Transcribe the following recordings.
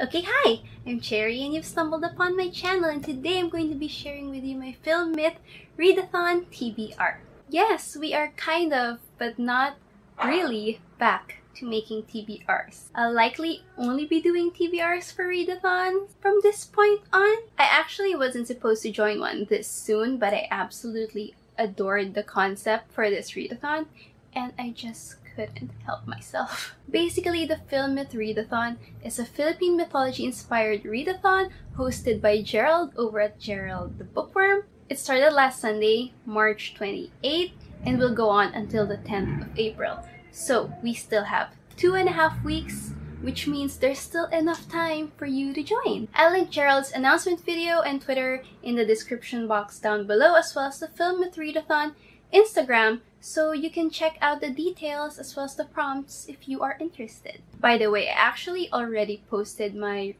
Okay, hi! I'm Cherry and you've stumbled upon my channel, and today I'm going to be sharing with you my PHILMYTH Readathon TBR. Yes, we are kind of, but not really, back to making TBRs. I'll likely only be doing TBRs for Readathon from this point on. I actually wasn't supposed to join one this soon, but I absolutely adored the concept for this Readathon, and I just couldn't help myself. Basically, the PHILMYTH Readathon is a Philippine mythology-inspired readathon hosted by GERALD over at GERALD the Bookworm. It started last Sunday, March 28th, and will go on until the 10th of April. So we still have 2.5 weeks, which means there's still enough time for you to join. I'll link GERALD's announcement video and Twitter in the description box down below, as well as the PHILMYTH Readathon Instagram, so you can check out the details as well as the prompts if you are interested. By the way, I actually already posted my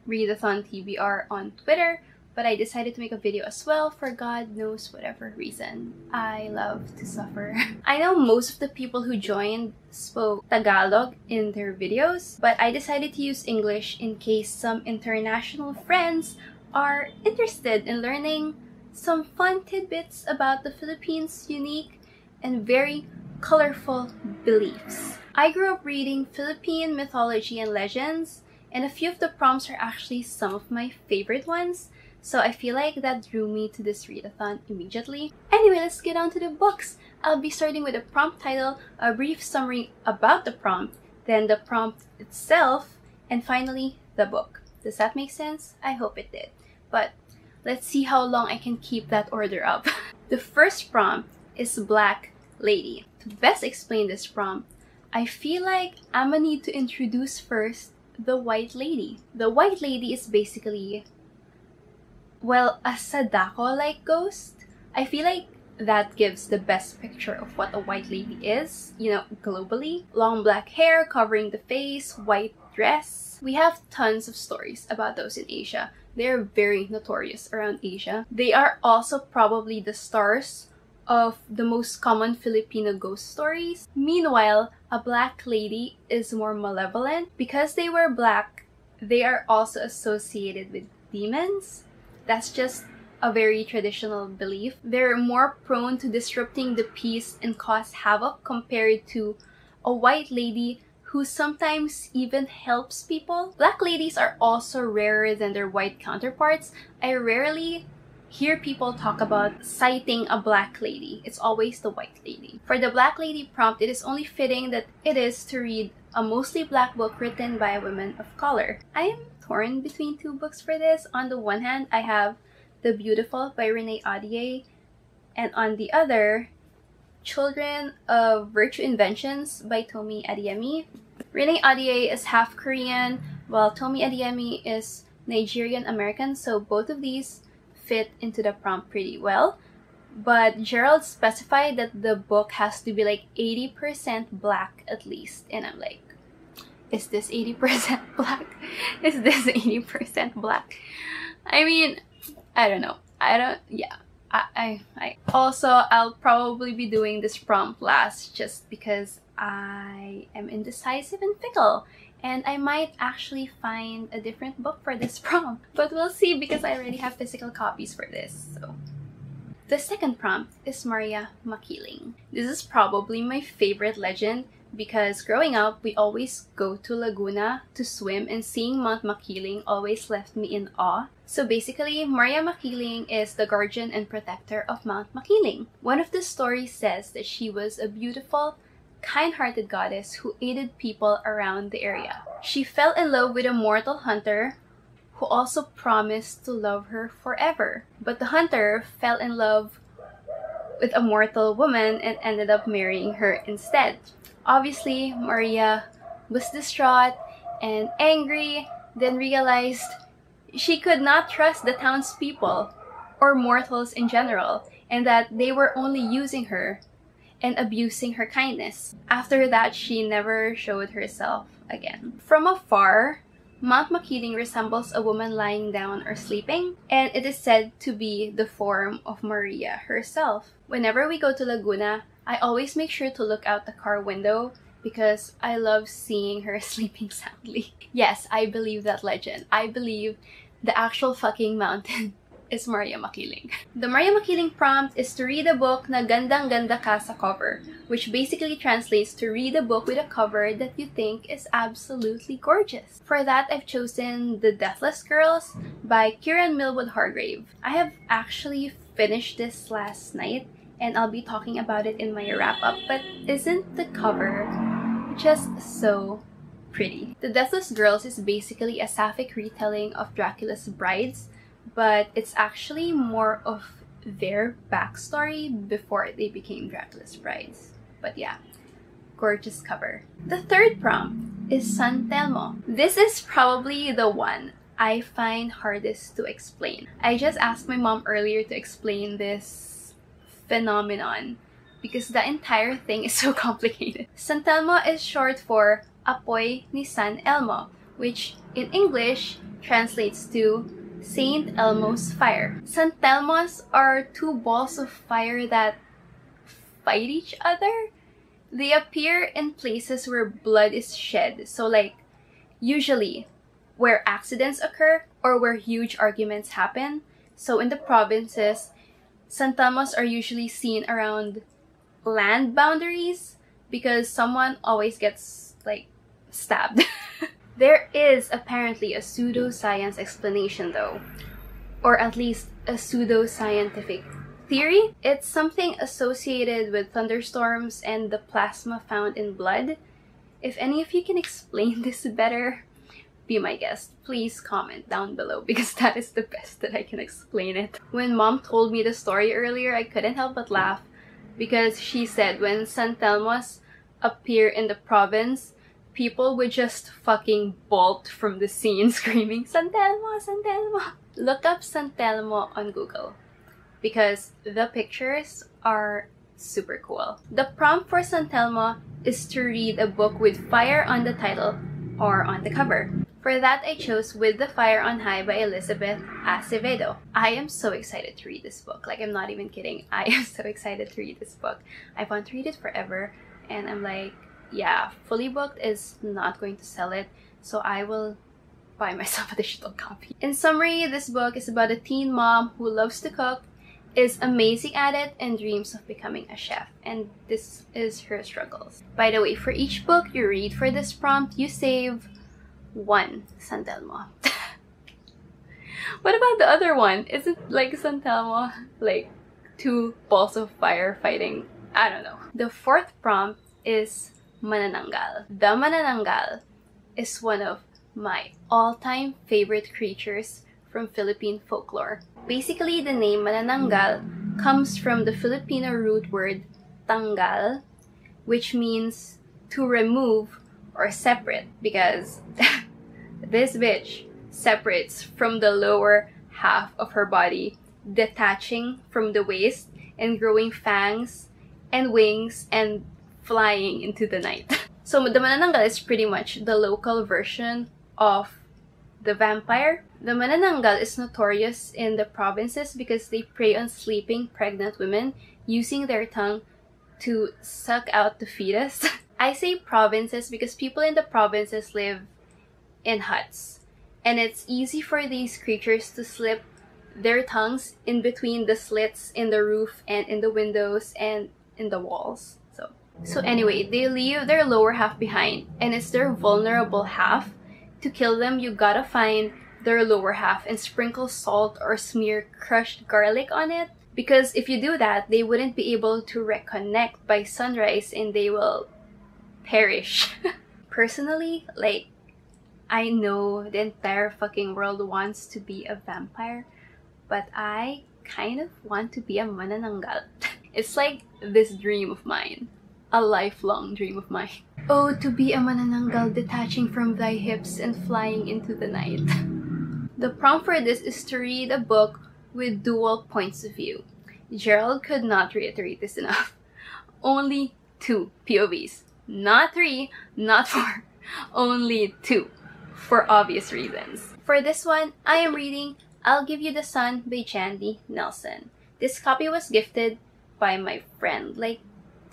Readathon TBR on Twitter, but I decided to make a video as well for God knows whatever reason. I love to suffer. I know most of the people who joined spoke Tagalog in their videos, but I decided to use English in case some international friends are interested in learning some fun tidbits about the Philippines' unique and very colorful beliefs. I grew up reading Philippine mythology and legends, and a few of the prompts are actually some of my favorite ones, so I feel like that drew me to this readathon immediately. Anyway, let's get on to the books. I'll be starting with a prompt title, a brief summary about the prompt, then the prompt itself, and finally the book. Does that make sense? I hope it did. But let's see how long I can keep that order up. The first prompt is Black Lady. To best explain this prompt, I feel like I'm gonna need to introduce first the White Lady. The White Lady is basically, well, a Sadako-like ghost. I feel like that gives the best picture of what a White Lady is, you know, globally. Long black hair covering the face, white dress. We have tons of stories about those in Asia. They're very notorious around Asia. They are also probably the stars of the most common Filipino ghost stories. Meanwhile, a Black Lady is more malevolent. Because they were black, they are also associated with demons. That's just a very traditional belief. They're more prone to disrupting the peace and cause havoc compared to a White Lady who sometimes even helps people. Black ladies are also rarer than their white counterparts. I rarely hear people talk about citing a Black Lady. It's always the White Lady. For the Black Lady prompt, it is only fitting that it is to read a mostly black book written by a woman of color. I am torn between two books for this. On the one hand, I have The Beautiful by Readathon, and on the other, Children of Virtue Inventions by Tomi Adeyemi. Readathon is half Korean, while Tomi Adeyemi is Nigerian American, so both of these fit into the prompt pretty well. But GERALD specified that the book has to be like 80% black at least, and I'm like, is this 80% black? Is this 80% black? I mean, I don't know. Also, I'll probably be doing this prompt last just because I am indecisive and fickle, and I might actually find a different book for this prompt, but we'll see because I already have physical copies for this. So the second prompt is Maria mchealing. This is probably my favorite legend because growing up, we always go to Laguna to swim, and seeing Mount Mchealing always left me in awe. So basically, Maria mchealing is the guardian and protector of Mount Mchealing. One of the stories says that she was a beautiful, kind-hearted goddess who aided people around the area. She fell in love with a mortal hunter who also promised to love her forever. But the hunter fell in love with a mortal woman and ended up marrying her instead. Obviously, Maria was distraught and angry, then realized she could not trust the townspeople or mortals in general, and that they were only using her and abusing her kindness. After that, she never showed herself again. From afar, Mount Mchealing resembles a woman lying down or sleeping, and it is said to be the form of Maria herself. Whenever we go to Laguna, I always make sure to look out the car window because I love seeing her sleeping soundly. Yes, I believe that legend. I believe the actual fucking mountain is Maria mchealing. The Maria mchealing prompt is to read a book na gandang ganda ka sa cover, which basically translates to read a book with a cover that you think is absolutely gorgeous. For that, I've chosen The Deathless Girls by Kieran Millwood Hargrave. I have actually finished this last night and I'll be talking about it in my wrap-up, but isn't the cover just so pretty? The Deathless Girls is basically a sapphic retelling of Dracula's brides, but it's actually more of their backstory before they became Dracula's brides. But yeah, gorgeous cover. The third prompt is santelmo. This is probably the one I find hardest to explain. I just asked my mom earlier to explain this phenomenon because the entire thing is so complicated. Santelmo is short for Apoy ni San Elmo, which in English translates to Saint Elmo's fire. Santelmos are two balls of fire that fight each other. They appear in places where blood is shed, so like usually where accidents occur or where huge arguments happen. So in the provinces, santelmos are usually seen around land boundaries because someone always gets like stabbed. There is apparently a pseudoscience explanation though, or at least a pseudoscientific theory. It's something associated with thunderstorms and the plasma found in blood. If any of you can explain this better, be my guest. Please comment down below because that is the best that I can explain it. When mom told me the story earlier, I couldn't help but laugh because she said when santelmos appear in the province, people would just fucking bolt from the scene screaming, "Santelmo! Santelmo!" Look up santelmo on Google because the pictures are super cool. The prompt for santelmo is to read a book with fire on the title or on the cover. For that, I chose With the Fire on High by Elizabeth Acevedo. I am so excited to read this book. Like, I'm not even kidding. I am so excited to read this book. I want to read it forever and I'm like, yeah, fully booked is not going to sell it, so I will buy myself a digital copy. In summary, this book is about a teen mom who loves to cook, is amazing at it, and dreams of becoming a chef. And this is her struggles. By the way, for each book you read for this prompt, you save 1 santelmo. What about the other one? Is it like santelmo? Like 2 balls of fire fighting? I don't know. The fourth prompt is manananggal. The manananggal is one of my all-time favorite creatures from Philippine folklore. Basically, the name manananggal comes from the Filipino root word tanggal, which means to remove or separate, because this bitch separates from the lower half of her body, detaching from the waist and growing fangs and wings and flying into the night. So the manananggal is pretty much the local version of the vampire. The manananggal is notorious in the provinces because they prey on sleeping pregnant women using their tongue to suck out the fetus. I say provinces because people in the provinces live in huts, and it's easy for these creatures to slip their tongues in between the slits in the roof and in the windows and in the walls. So anyway, they leave their lower half behind, and it's their vulnerable half. To kill them, you gotta find their lower half and sprinkle salt or smear crushed garlic on it, because if you do that, they wouldn't be able to reconnect by sunrise and they will perish. Personally, like, I know the entire fucking world wants to be a vampire, but I kind of want to be a manananggal. It's like this dream of mine. A lifelong dream of mine. Oh, to be a manananggal detaching from thy hips and flying into the night. The prompt for this is to read a book with dual points of view. GERALD could not reiterate this enough. Only 2 POVs. Not 3, not 4. Only 2. For obvious reasons. For this one, I am reading I'll Give You the Sun by Jandy Nelson. This copy was gifted by my friend like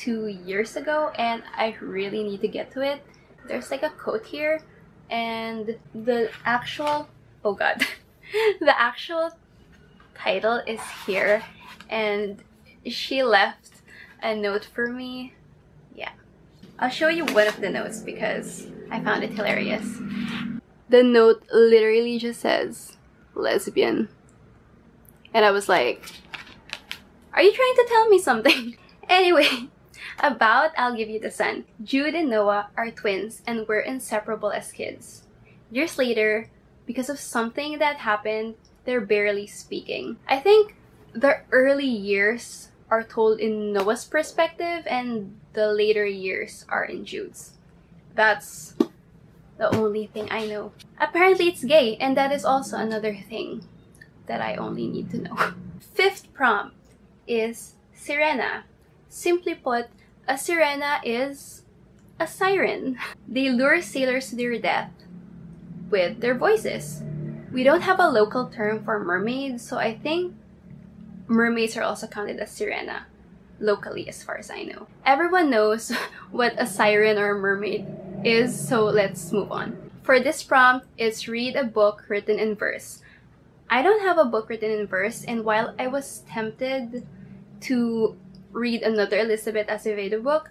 2 years ago, and I really need to get to it. There's like a quote here, and the actual, oh god, the actual title is here, and she left a note for me. Yeah, I'll show you one of the notes because I found it hilarious. The note literally just says lesbian, and I was like, are you trying to tell me something? Anyway, about I'll Give You the Sun. Jude and Noah are twins and were inseparable as kids. Years later, because of something that happened, they're barely speaking. I think the early years are told in Noah's perspective and the later years are in Jude's. That's the only thing I know. Apparently it's gay, and that is also another thing that I only need to know. Fifth prompt is sirena. Simply put, a sirena is a siren. They lure sailors to their death with their voices. We don't have a local term for mermaids, so I think mermaids are also counted as sirena locally, as far as I know. Everyone knows what a siren or a mermaid is, so let's move on. For this prompt, it's read a book written in verse. I don't have a book written in verse, and while I was tempted to read another Elizabeth Acevedo book,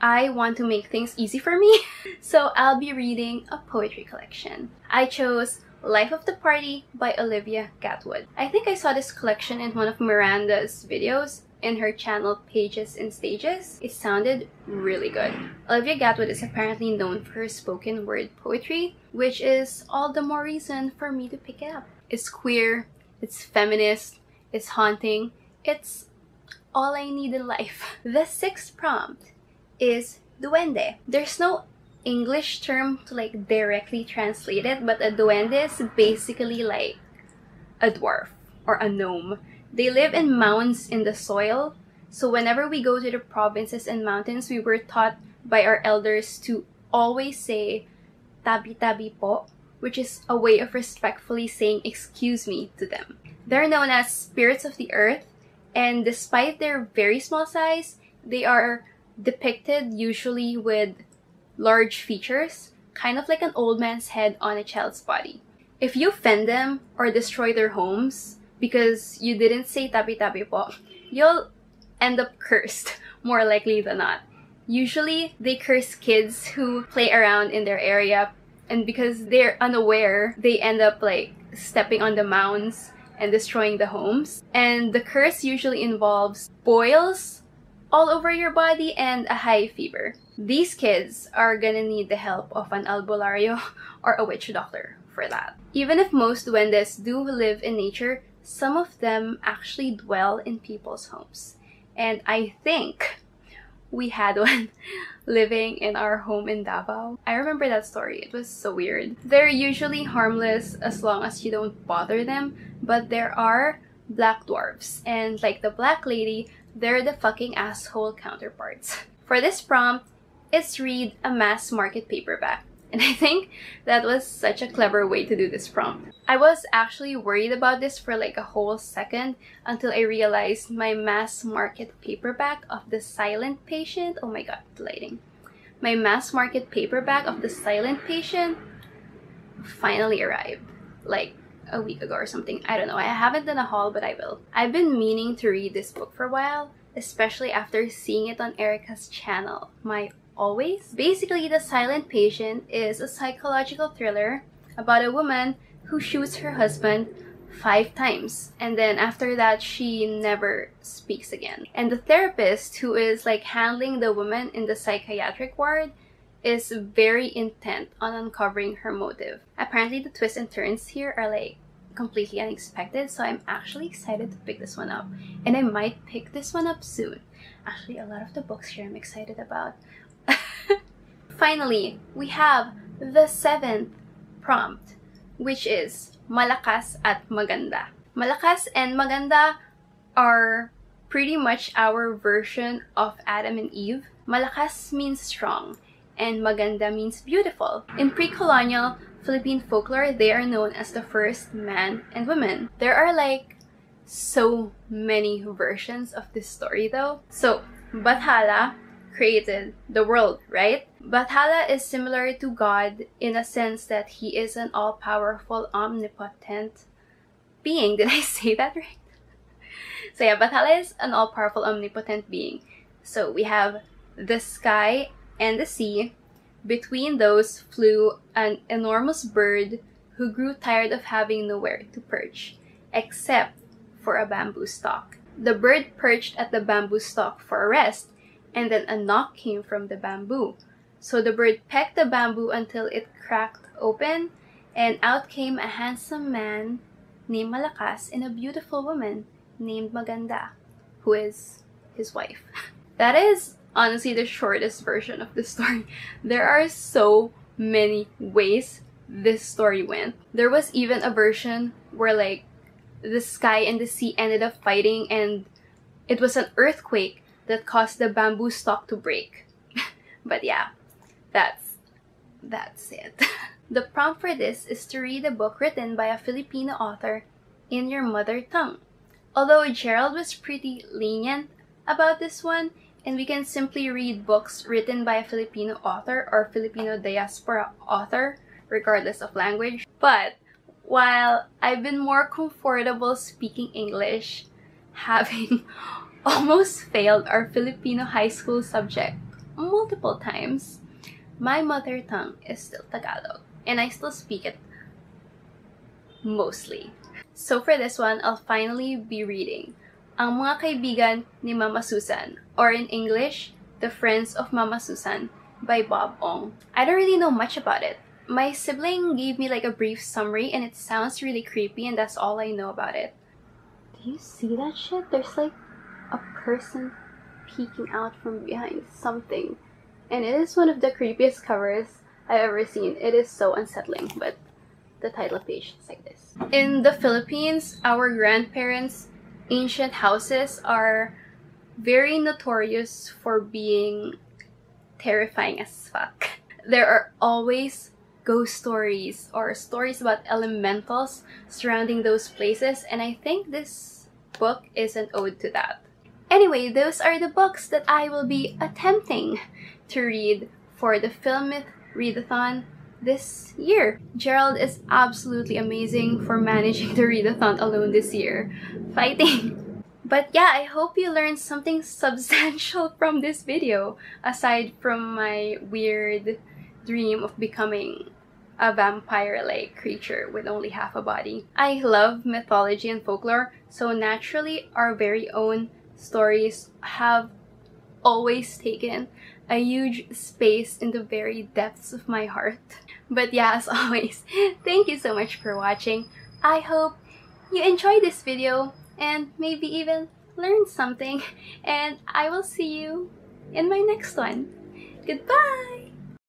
I want to make things easy for me, so I'll be reading a poetry collection. I chose Life of the Party by Olivia Gatwood. I think I saw this collection in one of Miranda's videos in her channel Pages and Stages. It sounded really good. Olivia Gatwood is apparently known for her spoken word poetry, which is all the more reason for me to pick it up. It's queer, it's feminist, it's haunting, it's all I need in life. The sixth prompt is duende. There's no English term to like directly translate it, but a duende is basically like a dwarf or a gnome. They live in mounds in the soil, so whenever we go to the provinces and mountains, we were taught by our elders to always say tabi-tabi po, which is a way of respectfully saying excuse me to them. They're known as spirits of the earth, and despite their very small size, they are depicted usually with large features, kind of like an old man's head on a child's body. If you offend them or destroy their homes because you didn't say tabi-tabi po, you'll end up cursed, more likely than not. Usually, they curse kids who play around in their area, and because they're unaware, they end up like stepping on the mounds and destroying the homes. And the curse usually involves boils all over your body and a high fever. These kids are gonna need the help of an albulario or a witch doctor for that. Even if most duendes do live in nature, some of them actually dwell in people's homes. And I think we had one living in our home in Davao. I remember that story. It was so weird. They're usually harmless as long as you don't bother them, but there are black dwarfs, and like the black lady, they're the fucking asshole counterparts. For this prompt, it's read a mass market paperback. And I think that was such a clever way to do this prompt. I was actually worried about this for like a whole second until I realized my mass market paperback of The Silent Patient, oh my god, the lighting. My mass market paperback of The Silent Patient finally arrived like a week ago or something. I don't know. I haven't done a haul, but I will. I've been meaning to read this book for a while, especially after seeing it on Erika's channel, MyAlways. Basically, The Silent Patient is a psychological thriller about a woman who shoots her husband 5 times, and then after that she never speaks again. And the therapist who is like handling the woman in the psychiatric ward is very intent on uncovering her motive. Apparently the twists and turns here are like completely unexpected, so I'm actually excited to pick this one up, and I might pick this one up soon. Actually, a lot of the books here I'm excited about. Finally, we have the 7th prompt, which is malakas at maganda. Malakas and maganda are pretty much our version of Adam and Eve. Malakas means strong, and maganda means beautiful. In pre-colonial Philippine folklore, they are known as the first man and woman. There are like so many versions of this story though. So Bathala created the world, right? Bathala is similar to God in a sense that he is an all-powerful, omnipotent being. Did I say that right? So yeah, Bathala is an all-powerful, omnipotent being. So we have the sky and the sea. Between those flew an enormous bird who grew tired of having nowhere to perch, except for a bamboo stalk. The bird perched at the bamboo stalk for a rest, and then a knock came from the bamboo. So the bird pecked the bamboo until it cracked open, and out came a handsome man named Malakas and a beautiful woman named Maganda, who is his wife. That is honestly the shortest version of the story. There are so many ways this story went. There was even a version where like the sky and the sea ended up fighting and it was an earthquake that caused the bamboo stalk to break. But yeah, that's it. The prompt for this is to read a book written by a Filipino author in your mother tongue. Although Gerald was pretty lenient about this one, and we can simply read books written by a Filipino author or Filipino diaspora author, regardless of language. But while I've been more comfortable speaking English, having almost failed our Filipino high school subject multiple times, my mother tongue is still Tagalog, and I still speak it mostly. So for this one, I'll finally be reading Ang Mga Kaibigan ni Mama Susan, or in English, The Friends of Mama Susan by Bob Ong. I don't really know much about it. My sibling gave me like a brief summary and it sounds really creepy and that's all I know about it. Do you see that shit? There's like a person peeking out from behind something. And it is one of the creepiest covers I've ever seen. It is so unsettling, but the title page is like this. In the Philippines, our grandparents' ancient houses are very notorious for being terrifying as fuck. There are always ghost stories or stories about elementals surrounding those places, and I think this book is an ode to that. Anyway, those are the books that I will be attempting to read for the PHILMYTH Readathon this year. Gerald is absolutely amazing for managing the readathon alone this year. Fighting! But yeah, I hope you learned something substantial from this video, aside from my weird dream of becoming a vampire-like creature with only half a body. I love mythology and folklore, so naturally our very own stories have always taken a huge space in the very depths of my heart. But yeah, as always, thank you so much for watching. I hope you enjoyed this video and maybe even learned something, and I will see you in my next one. Goodbye!